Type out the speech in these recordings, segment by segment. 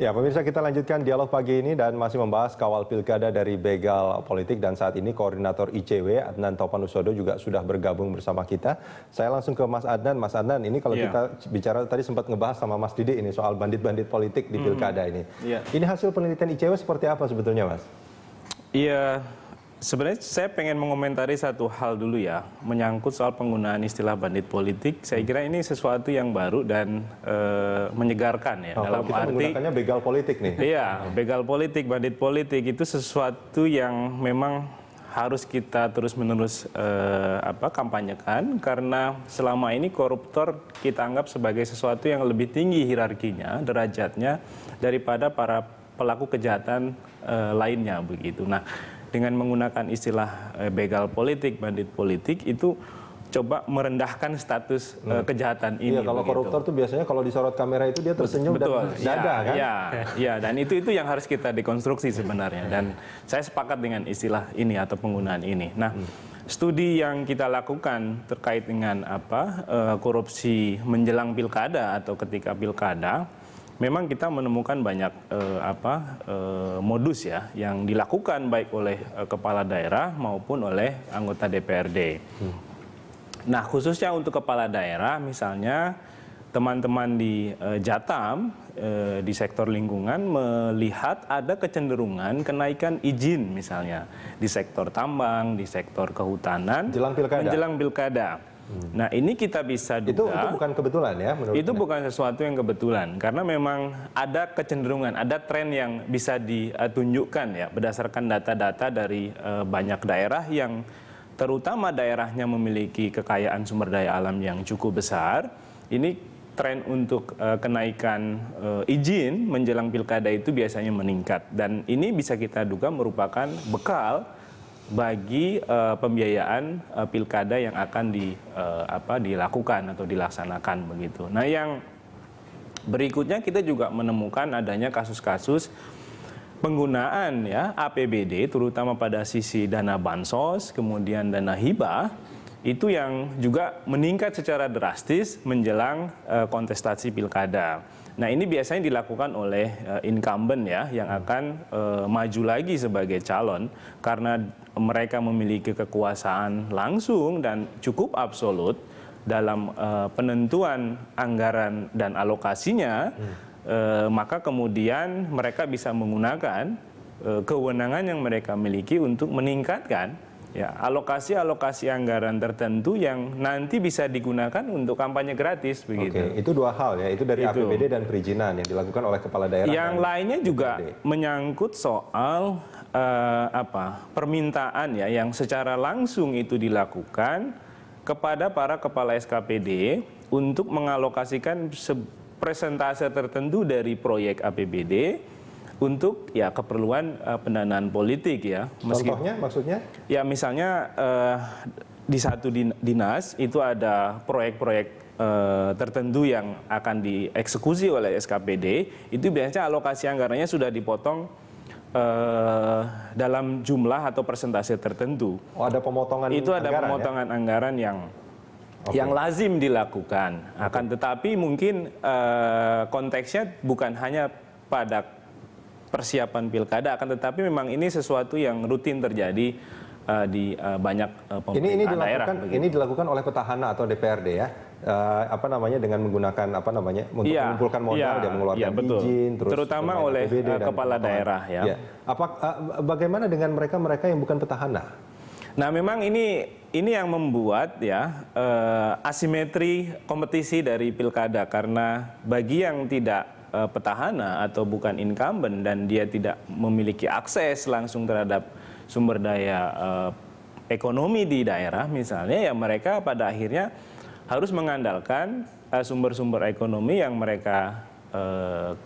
Ya, pemirsa, kita lanjutkan dialog pagi ini dan masih membahas kawal pilkada dari begal politik, dan saat ini Koordinator ICW Adnan Topanusodo juga sudah bergabung bersama kita. Saya langsung ke Mas Adnan. Mas Adnan, ini kalau kita bicara tadi sempat ngebahas sama Mas Didi ini soal bandit-bandit politik di pilkada ini. Ini hasil penelitian ICW seperti apa sebetulnya, Mas? Iya, sebenarnya saya pengen mengomentari satu hal dulu ya, menyangkut soal penggunaan istilah bandit politik. Saya kira ini sesuatu yang baru dan menyegarkan ya. Dalam kita arti menggunakannya begal politik nih. Iya, begal politik, bandit politik itu sesuatu yang memang harus kita terus-menerus kampanyekan, karena selama ini koruptor kita anggap sebagai sesuatu yang lebih tinggi hierarkinya, derajatnya daripada para pelaku kejahatan lainnya begitu. Nah, dengan menggunakan istilah begal politik, bandit politik itu coba merendahkan status kejahatan ini. Iya, kalau koruptor tuh biasanya kalau disorot kamera itu dia tersenyum. Betul, dan dada kan? Ya, dan itu yang harus kita dekonstruksi sebenarnya. Dan saya sepakat dengan istilah ini atau penggunaan ini. Nah, studi yang kita lakukan terkait dengan korupsi menjelang pilkada atau ketika pilkada, memang kita menemukan banyak modus ya yang dilakukan baik oleh kepala daerah maupun oleh anggota DPRD. Nah, khususnya untuk kepala daerah, misalnya teman-teman di Jatam, di sektor lingkungan melihat ada kecenderungan kenaikan izin misalnya di sektor tambang, di sektor kehutanan menjelang pilkada. Nah, ini kita bisa duga itu bukan kebetulan ya menurut itu bukan sesuatu yang kebetulan, karena memang ada kecenderungan, ada tren yang bisa ditunjukkan ya berdasarkan data-data dari banyak daerah yang terutama daerahnya memiliki kekayaan sumber daya alam yang cukup besar. Ini tren untuk kenaikan izin menjelang pilkada itu biasanya meningkat, dan ini bisa kita duga merupakan bekal bagi pembiayaan pilkada yang akan dilakukan atau dilaksanakan begitu. Nah, yang berikutnya kita juga menemukan adanya kasus-kasus penggunaan ya APBD terutama pada sisi dana bansos, kemudian dana hibah, itu yang juga meningkat secara drastis menjelang kontestasi pilkada. Nah, ini biasanya dilakukan oleh incumbent ya yang akan maju lagi sebagai calon, karena mereka memiliki kekuasaan langsung dan cukup absolut dalam penentuan anggaran dan alokasinya. Maka kemudian mereka bisa menggunakan kewenangan yang mereka miliki untuk meningkatkan ya alokasi anggaran tertentu yang nanti bisa digunakan untuk kampanye gratis begitu. Oke, itu dua hal ya, itu dari APBD dan perizinan yang dilakukan oleh kepala daerah. Yang lainnya juga menyangkut soal permintaan ya yang secara langsung itu dilakukan kepada para kepala SKPD untuk mengalokasikan presentase tertentu dari proyek APBD untuk ya keperluan pendanaan politik ya. Contohnya maksudnya? Ya, misalnya di satu dinas itu ada proyek-proyek tertentu yang akan dieksekusi oleh SKPD, itu biasanya alokasi anggarannya sudah dipotong dalam jumlah atau persentase tertentu. Oh, ada pemotongan itu ada anggaran, pemotongan anggaran yang lazim dilakukan. Akan tetapi mungkin konteksnya bukan hanya pada persiapan pilkada, akan tetapi memang ini sesuatu yang rutin terjadi di banyak pemerintah daerah. Ini dilakukan oleh petahana atau DPRD ya, dengan menggunakan untuk mengumpulkan modal dan mengeluarkan izin, terutama oleh kepala daerah ya. Bagaimana dengan mereka yang bukan petahana? Nah, memang ini yang membuat ya asimetri kompetisi dari pilkada, karena bagi yang tidak petahana atau bukan incumbent dan dia tidak memiliki akses langsung terhadap sumber daya ekonomi di daerah misalnya, ya mereka pada akhirnya harus mengandalkan sumber-sumber ekonomi yang mereka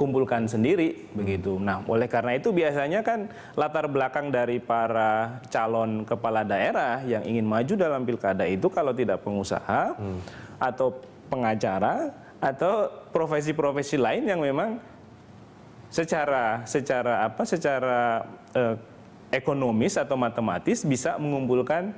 kumpulkan sendiri begitu. Nah, oleh karena itu biasanya kan latar belakang dari para calon kepala daerah yang ingin maju dalam pilkada itu kalau tidak pengusaha atau pengacara atau profesi-profesi lain yang memang secara ekonomis atau matematis bisa mengumpulkan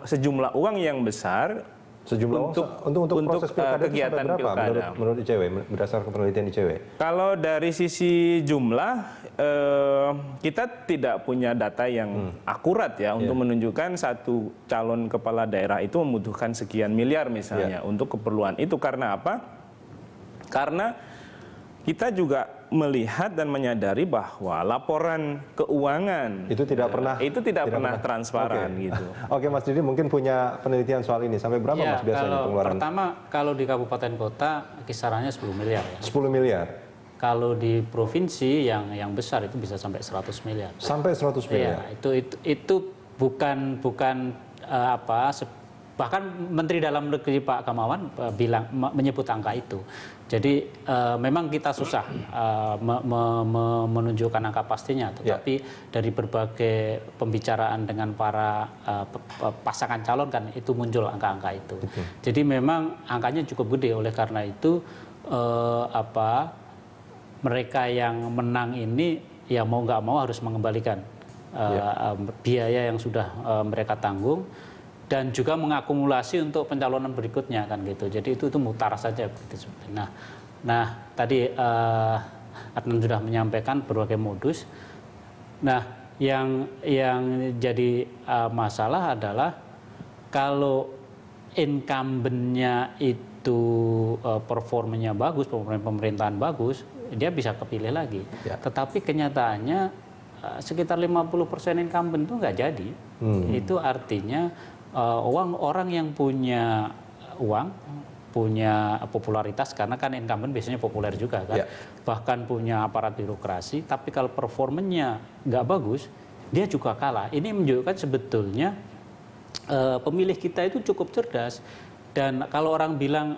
sejumlah uang yang besar Sejumlah untuk proses pilkada kegiatan itu sampai berapa pilkada. menurut ICW, berdasarkan penelitian ICW? Kalau dari sisi jumlah, kita tidak punya data yang akurat ya untuk menunjukkan satu calon kepala daerah itu membutuhkan sekian miliar misalnya untuk keperluan itu. Karena apa? Karena kita juga melihat dan menyadari bahwa laporan keuangan itu tidak pernah transparan gitu. Oke, Mas Didi mungkin punya penelitian soal ini. Sampai berapa Mas biasanya pengeluaran? Pertama, kalau di kabupaten kota kisarannya 10 miliar ya. 10 miliar. Kalau di provinsi yang besar itu bisa sampai 100 miliar. Sampai 100 miliar. Ya, itu bukan bahkan Menteri Dalam Negeri Pak Gamawan menyebut angka itu. Jadi memang kita susah menunjukkan angka pastinya, tetapi dari berbagai pembicaraan dengan para pasangan calon kan itu muncul angka-angka itu. Jadi memang angkanya cukup gede, oleh karena itu mereka yang menang ini ya mau nggak mau harus mengembalikan biaya yang sudah mereka tanggung. Dan juga mengakumulasi untuk pencalonan berikutnya kan gitu. Jadi itu mutar saja begitu sebenarnya. Nah tadi Adnan sudah menyampaikan berbagai modus. Nah yang jadi masalah adalah kalau incumbent-nya itu performanya bagus, pemerintahan bagus, dia bisa kepilih lagi. Tetapi kenyataannya sekitar 50% incumbent itu nggak jadi. Itu artinya orang yang punya uang, punya popularitas, karena kan incumbent biasanya populer juga kan, bahkan punya aparat birokrasi, tapi kalau performanya nggak bagus, dia juga kalah. Ini menunjukkan sebetulnya pemilih kita itu cukup cerdas. Dan kalau orang bilang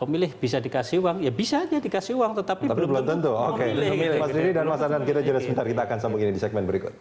pemilih bisa dikasih uang, ya bisa aja dikasih uang, tetapi belum tentu. Oke, memilih. Mas Didi dan Mas Adnan, kita jeda sebentar, kita akan sambung ini di segmen berikut.